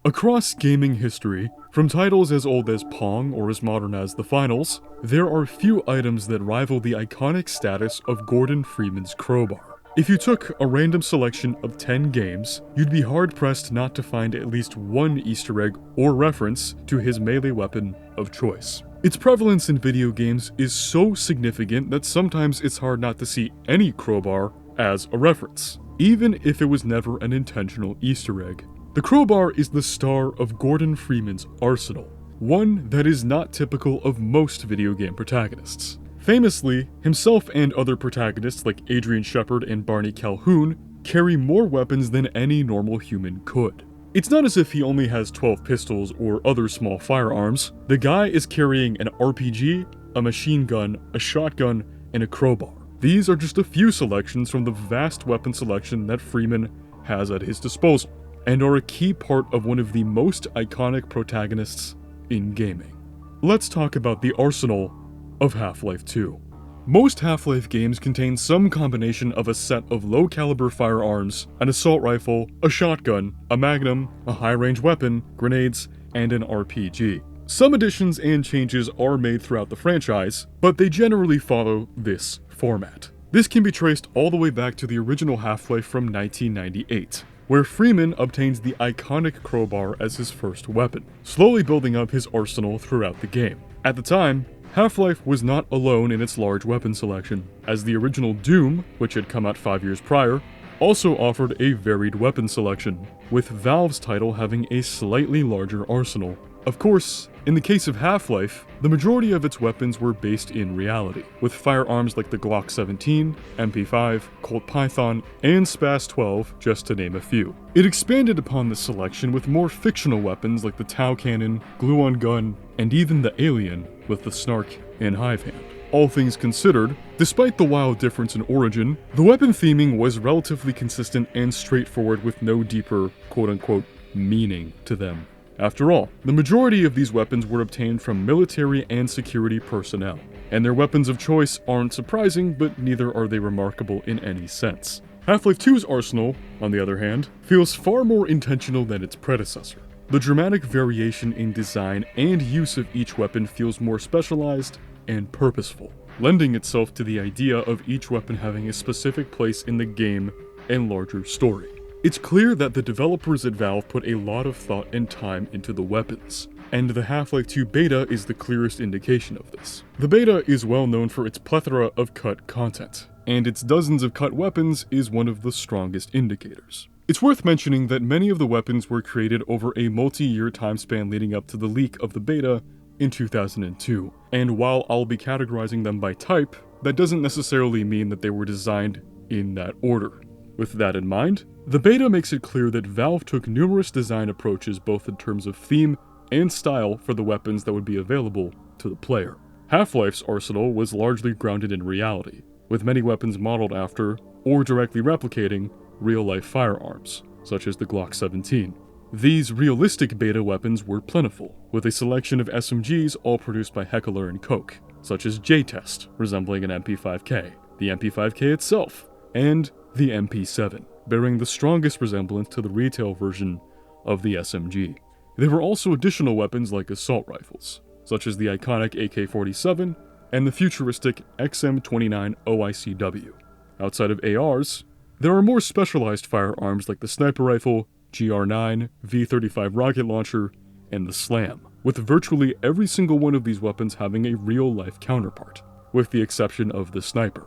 Across gaming history, from titles as old as Pong or as modern as The Finals, there are few items that rival the iconic status of Gordon Freeman's crowbar. If you took a random selection of 10 games, you'd be hard-pressed not to find at least one Easter egg or reference to his melee weapon of choice. Its prevalence in video games is so significant that sometimes it's hard not to see any crowbar as a reference, even if it was never an intentional Easter egg. The crowbar is the star of Gordon Freeman's arsenal, one that is not typical of most video game protagonists. Famously, himself and other protagonists like Adrian Shepard and Barney Calhoun carry more weapons than any normal human could. It's not as if he only has 12 pistols or other small firearms. The guy is carrying an RPG, a machine gun, a shotgun, and a crowbar. These are just a few selections from the vast weapon selection that Freeman has at his disposal, and are a key part of one of the most iconic protagonists in gaming. Let's talk about the arsenal of Half-Life 2. Most Half-Life games contain some combination of a set of low-caliber firearms, an assault rifle, a shotgun, a magnum, a high-range weapon, grenades, and an RPG. Some additions and changes are made throughout the franchise, but they generally follow this format. This can be traced all the way back to the original Half-Life from 1998, where Freeman obtains the iconic crowbar as his first weapon, slowly building up his arsenal throughout the game. At the time, Half-Life was not alone in its large weapon selection, as the original Doom, which had come out 5 years prior, also offered a varied weapon selection, with Valve's title having a slightly larger arsenal. Of course, in the case of Half-Life, the majority of its weapons were based in reality, with firearms like the Glock 17, MP5, Colt Python, and Spas 12, just to name a few. It expanded upon this selection with more fictional weapons like the Tau Cannon, Glue-On Gun, and even the Alien with the Snark and Hive Hand. All things considered, despite the wild difference in origin, the weapon theming was relatively consistent and straightforward with no deeper, quote-unquote, meaning to them. After all, the majority of these weapons were obtained from military and security personnel, and their weapons of choice aren't surprising, but neither are they remarkable in any sense. Half-Life 2's arsenal, on the other hand, feels far more intentional than its predecessor. The dramatic variation in design and use of each weapon feels more specialized and purposeful, lending itself to the idea of each weapon having a specific place in the game and larger story. It's clear that the developers at Valve put a lot of thought and time into the weapons, and the Half-Life 2 beta is the clearest indication of this. The beta is well known for its plethora of cut content, and its dozens of cut weapons is one of the strongest indicators. It's worth mentioning that many of the weapons were created over a multi-year time span leading up to the leak of the beta in 2002, and while I'll be categorizing them by type, that doesn't necessarily mean that they were designed in that order. With that in mind, the beta makes it clear that Valve took numerous design approaches both in terms of theme and style for the weapons that would be available to the player. Half-Life's arsenal was largely grounded in reality, with many weapons modeled after, or directly replicating, real-life firearms, such as the Glock 17. These realistic beta weapons were plentiful, with a selection of SMGs all produced by Heckler & Koch, such as J-Test, resembling an MP5K, the MP5K itself, and the MP7, bearing the strongest resemblance to the retail version of the SMG. There were also additional weapons like assault rifles, such as the iconic AK-47 and the futuristic XM29 OICW. Outside of ARs, there are more specialized firearms like the sniper rifle, GR9, V35 rocket launcher, and the SLAM, with virtually every single one of these weapons having a real-life counterpart, with the exception of the sniper.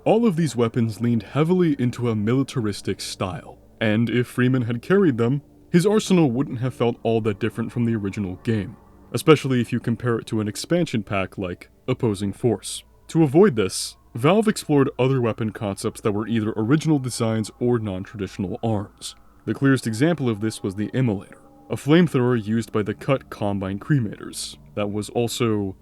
All of these weapons leaned heavily into a militaristic style, and if Freeman had carried them, his arsenal wouldn't have felt all that different from the original game, especially if you compare it to an expansion pack like Opposing Force. To avoid this, Valve explored other weapon concepts that were either original designs or non-traditional arms. The clearest example of this was the Immolator, a flamethrower used by the Cut Combine Cremators, that was also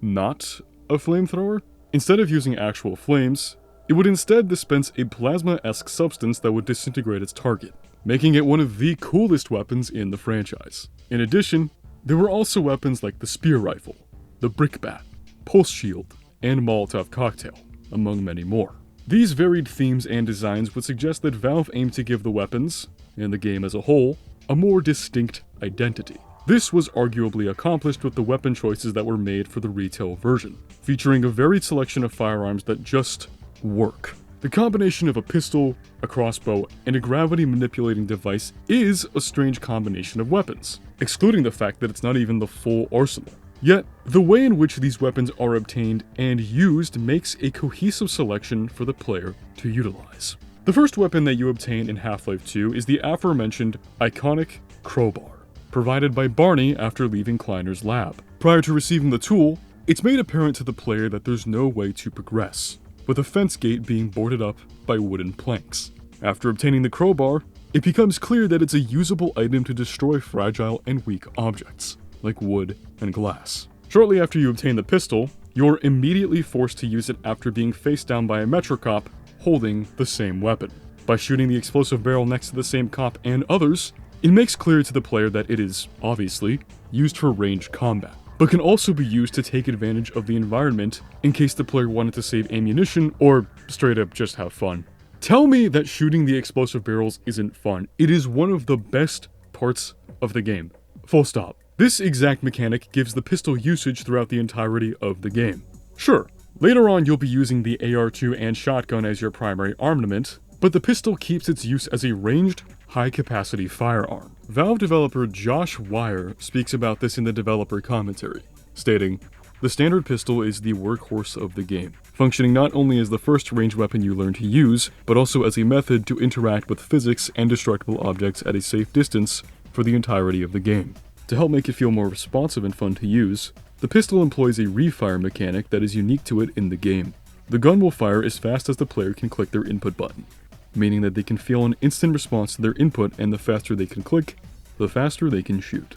not a flamethrower. Instead of using actual flames, it would instead dispense a plasma-esque substance that would disintegrate its target, making it one of the coolest weapons in the franchise. In addition, there were also weapons like the Spear Rifle, the Brickbat, Pulse Shield, and Molotov Cocktail, among many more. These varied themes and designs would suggest that Valve aimed to give the weapons, and the game as a whole, a more distinct identity. This was arguably accomplished with the weapon choices that were made for the retail version, featuring a varied selection of firearms that just work. The combination of a pistol, a crossbow, and a gravity-manipulating device is a strange combination of weapons, excluding the fact that it's not even the full arsenal. Yet, the way in which these weapons are obtained and used makes a cohesive selection for the player to utilize. The first weapon that you obtain in Half-Life 2 is the aforementioned iconic crowbar, provided by Brane after leaving Kleiner's lab. Prior to receiving the tool, it's made apparent to the player that there's no way to progress, with a fence gate being boarded up by wooden planks. After obtaining the crowbar, it becomes clear that it's a usable item to destroy fragile and weak objects, like wood and glass. Shortly after you obtain the pistol, you're immediately forced to use it after being faced down by a Metro cop holding the same weapon. By shooting the explosive barrel next to the same cop and others, it makes clear to the player that it is, obviously, used for ranged combat, but can also be used to take advantage of the environment in case the player wanted to save ammunition or straight up just have fun. Tell me that shooting the explosive barrels isn't fun. It is one of the best parts of the game. Full stop. This exact mechanic gives the pistol usage throughout the entirety of the game. Sure, later on you'll be using the AR-2 and shotgun as your primary armament, but the pistol keeps its use as a ranged, high-capacity firearm. Valve developer Josh Wire speaks about this in the developer commentary, stating, "The standard pistol is the workhorse of the game, functioning not only as the first ranged weapon you learn to use, but also as a method to interact with physics and destructible objects at a safe distance for the entirety of the game. To help make it feel more responsive and fun to use, the pistol employs a refire mechanic that is unique to it in the game. The gun will fire as fast as the player can click their input button, meaning that they can feel an instant response to their input, and the faster they can click, the faster they can shoot."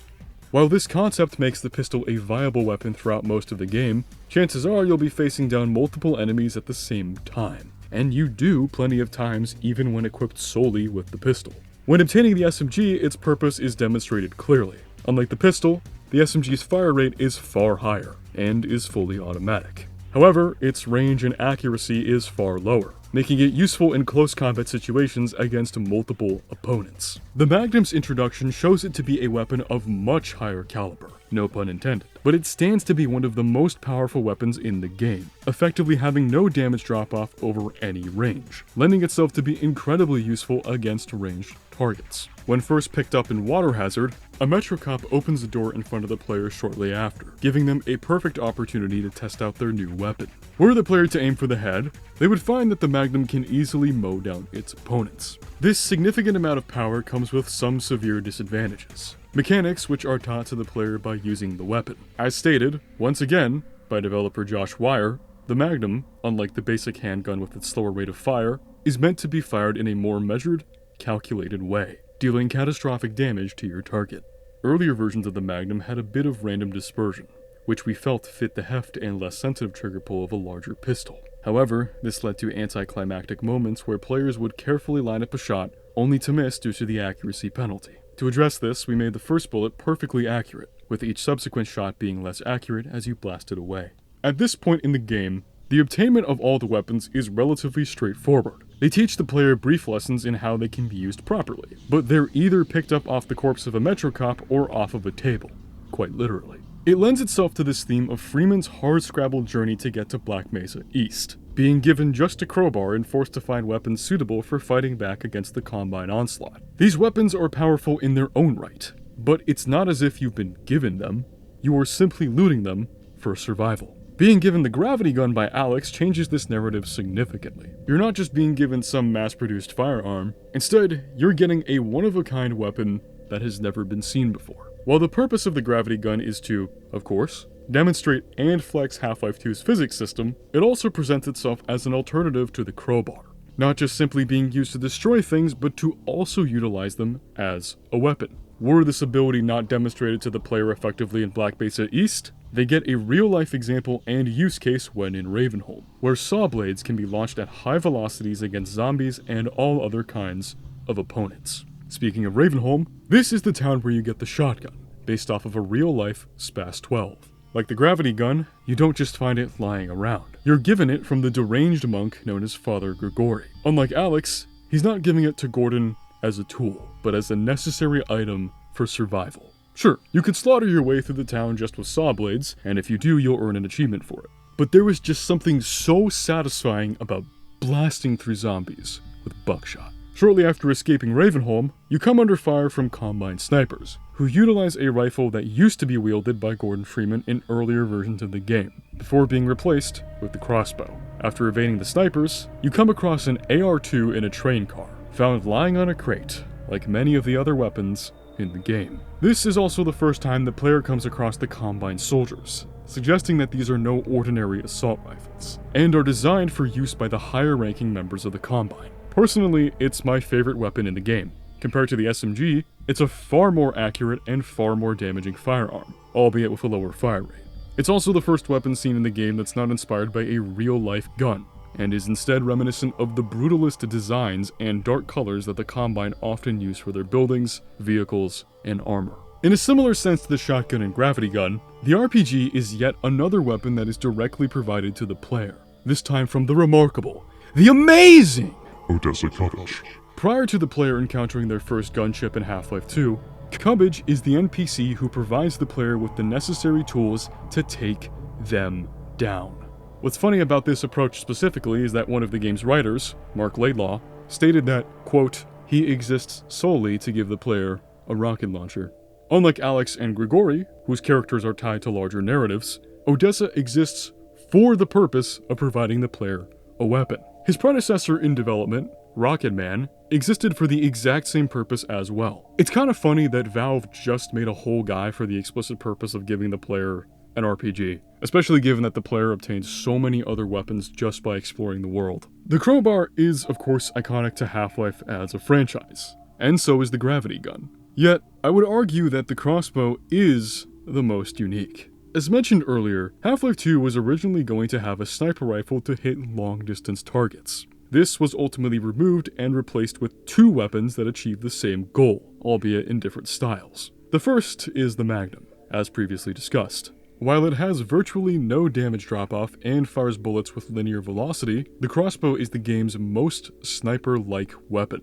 While this concept makes the pistol a viable weapon throughout most of the game, chances are you'll be facing down multiple enemies at the same time, and you do plenty of times even when equipped solely with the pistol. When obtaining the SMG, its purpose is demonstrated clearly. Unlike the pistol, the SMG's fire rate is far higher, and is fully automatic. However, its range and accuracy is far lower, making it useful in close combat situations against multiple opponents. The Magnum's introduction shows it to be a weapon of much higher caliber, no pun intended, but it stands to be one of the most powerful weapons in the game, effectively having no damage drop-off over any range, lending itself to be incredibly useful against ranged targets. When first picked up in Water Hazard, a Metro cop opens the door in front of the player shortly after, giving them a perfect opportunity to test out their new weapon. Were the player to aim for the head, they would find that the Magnum can easily mow down its opponents. This significant amount of power comes with some severe disadvantages, mechanics which are taught to the player by using the weapon. As stated, once again, by developer Josh Wire, the Magnum, unlike the basic handgun with its slower rate of fire, is meant to be fired in a more measured, calculated way, dealing catastrophic damage to your target. Earlier versions of the Magnum had a bit of random dispersion, which we felt fit the heft and less sensitive trigger pull of a larger pistol. However, this led to anticlimactic moments where players would carefully line up a shot, only to miss due to the accuracy penalty. To address this, we made the first bullet perfectly accurate, with each subsequent shot being less accurate as you blasted away. At this point in the game, the obtainment of all the weapons is relatively straightforward. They teach the player brief lessons in how they can be used properly, but they're either picked up off the corpse of a Metro cop or off of a table, quite literally. It lends itself to this theme of Freeman's hard-scrabbled journey to get to Black Mesa East, being given just a crowbar and forced to find weapons suitable for fighting back against the Combine onslaught. These weapons are powerful in their own right, but it's not as if you've been given them, you are simply looting them for survival. Being given the gravity gun by Alyx changes this narrative significantly. You're not just being given some mass-produced firearm, instead, you're getting a one-of-a-kind weapon that has never been seen before. While the purpose of the gravity gun is to, of course, demonstrate and flex Half-Life 2's physics system, it also presents itself as an alternative to the crowbar. Not just simply being used to destroy things, but to also utilize them as a weapon. Were this ability not demonstrated to the player effectively in Black Mesa East, they get a real-life example and use case when in Ravenholm, where saw blades can be launched at high velocities against zombies and all other kinds of opponents. Speaking of Ravenholm, this is the town where you get the shotgun, based off of a real-life SPAS 12. Like the gravity gun, you don't just find it lying around. You're given it from the deranged monk known as Father Grigori. Unlike Alyx, he's not giving it to Gordon as a tool, but as a necessary item for survival. Sure, you could slaughter your way through the town just with saw blades, and if you do, you'll earn an achievement for it. But there was just something so satisfying about blasting through zombies with buckshot. Shortly after escaping Ravenholm, you come under fire from Combine snipers, who utilize a rifle that used to be wielded by Gordon Freeman in earlier versions of the game, before being replaced with the crossbow. After evading the snipers, you come across an AR-2 in a train car, found lying on a crate, like many of the other weapons in the game. This is also the first time the player comes across the Combine soldiers, suggesting that these are no ordinary assault rifles, and are designed for use by the higher-ranking members of the Combine. Personally, it's my favorite weapon in the game. Compared to the SMG, it's a far more accurate and far more damaging firearm, albeit with a lower fire rate. It's also the first weapon seen in the game that's not inspired by a real-life gun, and is instead reminiscent of the brutalist designs and dark colors that the Combine often use for their buildings, vehicles, and armor. In a similar sense to the shotgun and gravity gun, the RPG is yet another weapon that is directly provided to the player, this time from the remarkable, the amazing Odessa Cubbage. Prior to the player encountering their first gunship in Half-Life 2, Cubbage is the NPC who provides the player with the necessary tools to take them down. What's funny about this approach specifically is that one of the game's writers, Mark Laidlaw, stated that, quote, he exists solely to give the player a rocket launcher. Unlike Alyx and Grigori, whose characters are tied to larger narratives, Odessa exists for the purpose of providing the player a weapon. His predecessor in development, Rocket Man, existed for the exact same purpose as well. It's kind of funny that Valve just made a whole guy for the explicit purpose of giving the player an RPG, especially given that the player obtains so many other weapons just by exploring the world. The crowbar is, of course, iconic to Half-Life as a franchise, and so is the gravity gun. Yet, I would argue that the crossbow is the most unique. As mentioned earlier, Half-Life 2 was originally going to have a sniper rifle to hit long-distance targets. This was ultimately removed and replaced with two weapons that achieve the same goal, albeit in different styles. The first is the Magnum, as previously discussed. While it has virtually no damage drop-off and fires bullets with linear velocity, the crossbow is the game's most sniper-like weapon,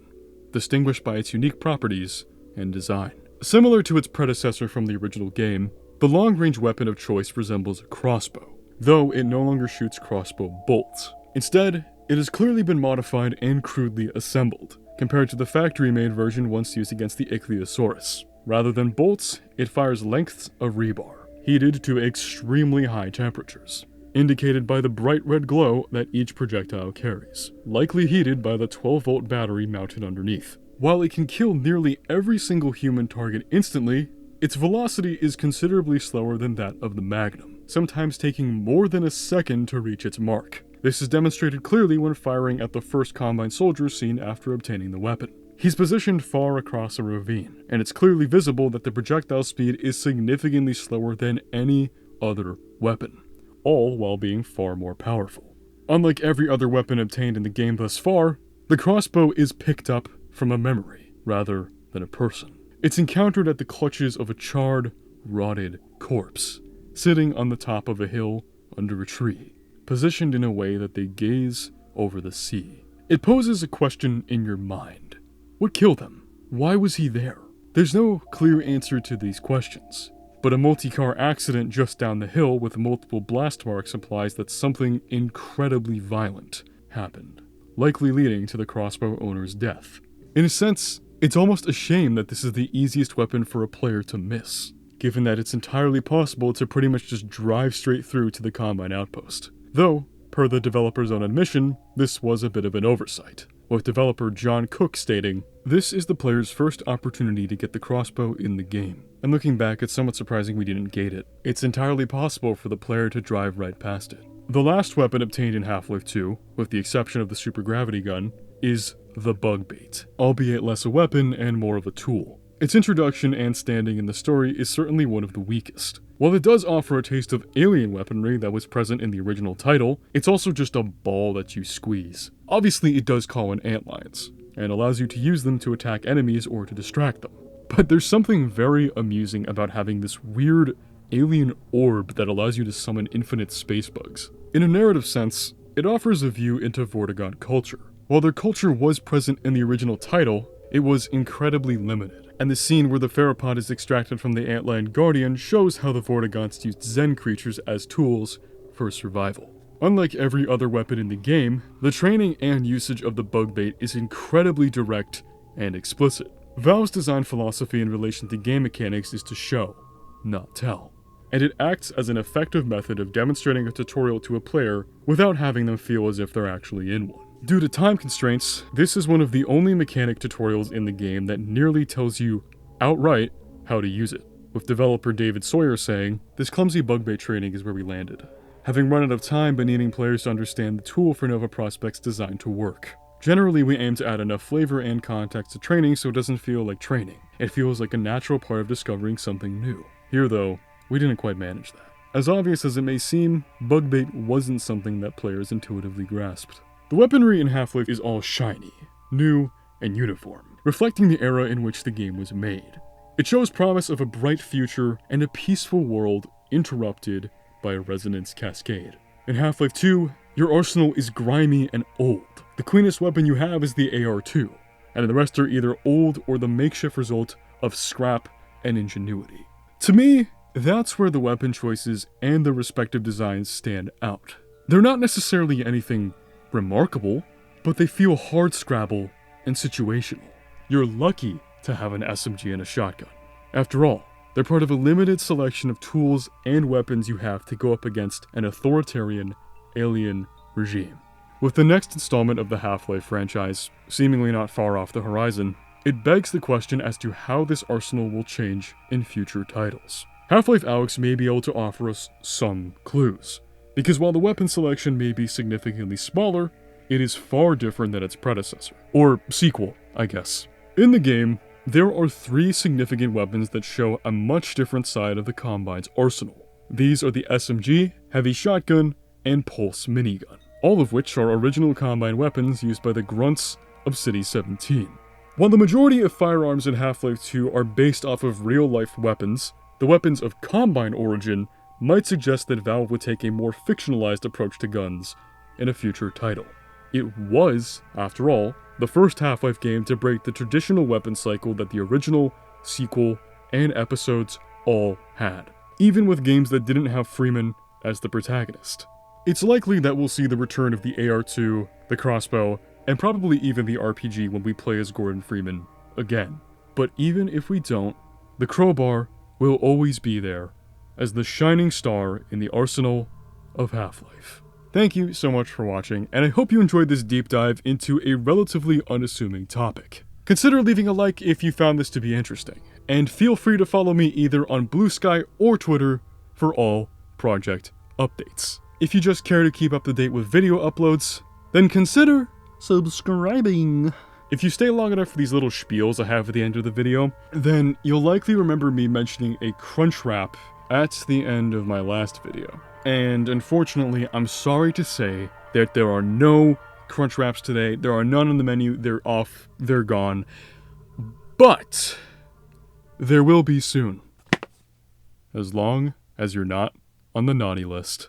distinguished by its unique properties and design. Similar to its predecessor from the original game, the long-range weapon of choice resembles a crossbow, though it no longer shoots crossbow bolts. Instead, it has clearly been modified and crudely assembled, compared to the factory-made version once used against the Ichthyosaurus. Rather than bolts, it fires lengths of rebar, heated to extremely high temperatures, indicated by the bright red glow that each projectile carries, likely heated by the 12-volt battery mounted underneath. While it can kill nearly every single human target instantly, its velocity is considerably slower than that of the Magnum, sometimes taking more than a second to reach its mark. This is demonstrated clearly when firing at the first Combine soldier seen after obtaining the weapon. He's positioned far across a ravine, and it's clearly visible that the projectile speed is significantly slower than any other weapon, all while being far more powerful. Unlike every other weapon obtained in the game thus far, the crossbow is picked up from a memory, rather than a person. It's encountered at the clutches of a charred, rotted corpse, sitting on the top of a hill under a tree, positioned in a way that they gaze over the sea. It poses a question in your mind. What killed him? Why was he there? There's no clear answer to these questions, but a multi-car accident just down the hill with multiple blast marks implies that something incredibly violent happened, likely leading to the crossbow owner's death. In a sense, it's almost a shame that this is the easiest weapon for a player to miss, given that it's entirely possible to pretty much just drive straight through to the Combine outpost. Though, per the developer's own admission, this was a bit of an oversight, with developer John Cook stating, "This is the player's first opportunity to get the crossbow in the game. And looking back, it's somewhat surprising we didn't gate it. It's entirely possible for the player to drive right past it." The last weapon obtained in Half-Life 2, with the exception of the supergravity gun, is the bug bait, albeit less a weapon and more of a tool. Its introduction and standing in the story is certainly one of the weakest. While it does offer a taste of alien weaponry that was present in the original title, it's also just a ball that you squeeze. Obviously, it does call in antlions, and allows you to use them to attack enemies or to distract them. But there's something very amusing about having this weird alien orb that allows you to summon infinite space bugs. In a narrative sense, it offers a view into Vortigaunt culture. While their culture was present in the original title, it was incredibly limited, and the scene where the Pherapod is extracted from the Antlion Guardian shows how the Vortessence used Zen creatures as tools for survival. Unlike every other weapon in the game, the training and usage of the bug bait is incredibly direct and explicit. Valve's design philosophy in relation to game mechanics is to show, not tell, and it acts as an effective method of demonstrating a tutorial to a player without having them feel as if they're actually in one. Due to time constraints, this is one of the only mechanic tutorials in the game that nearly tells you outright how to use it, with developer David Sawyer saying, "This clumsy bug bait training is where we landed, having run out of time but needing players to understand the tool for Nova Prospekt's design to work. Generally, we aim to add enough flavor and context to training so it doesn't feel like training. It feels like a natural part of discovering something new." Here though, we didn't quite manage that. As obvious as it may seem, bug bait wasn't something that players intuitively grasped. The weaponry in Half-Life is all shiny, new, and uniform, reflecting the era in which the game was made. It shows promise of a bright future and a peaceful world interrupted by a resonance cascade. In Half-Life 2, your arsenal is grimy and old. The cleanest weapon you have is the AR-2, and the rest are either old or the makeshift result of scrap and ingenuity. To me, that's where the weapon choices and the respective designs stand out. They're not necessarily anything remarkable, but they feel hardscrabble and situational. You're lucky to have an SMG and a shotgun. After all, they're part of a limited selection of tools and weapons you have to go up against an authoritarian, alien regime. With the next installment of the Half-Life franchise seemingly not far off the horizon, it begs the question as to how this arsenal will change in future titles. Half-Life Alyx may be able to offer us some clues, because while the weapon selection may be significantly smaller, it is far different than its predecessor. Or sequel, I guess. In the game, there are 3 significant weapons that show a much different side of the Combine's arsenal. These are the SMG, heavy shotgun, and pulse minigun, all of which are original Combine weapons used by the grunts of City 17. While the majority of firearms in Half-Life 2 are based off of real-life weapons, the weapons of Combine origin might suggest that Valve would take a more fictionalized approach to guns in a future title. It was, after all, the first Half-Life game to break the traditional weapon cycle that the original, sequel, and episodes all had, even with games that didn't have Freeman as the protagonist. It's likely that we'll see the return of the AR-2, the crossbow, and probably even the RPG when we play as Gordon Freeman again. But even if we don't, the crowbar will always be there as the shining star in the arsenal of Half-Life. Thank you so much for watching, and I hope you enjoyed this deep dive into a relatively unassuming topic. Consider leaving a like if you found this to be interesting, and feel free to follow me either on Blue Sky or Twitter for all project updates. If you just care to keep up to date with video uploads, then consider subscribing. If you stay long enough for these little spiels I have at the end of the video, then you'll likely remember me mentioning a crunch wrap at the end of my last video. And unfortunately, I'm sorry to say that there are no crunch wraps today. There are none on the menu. They're off. They're gone. But there will be soon. As long as you're not on the naughty list.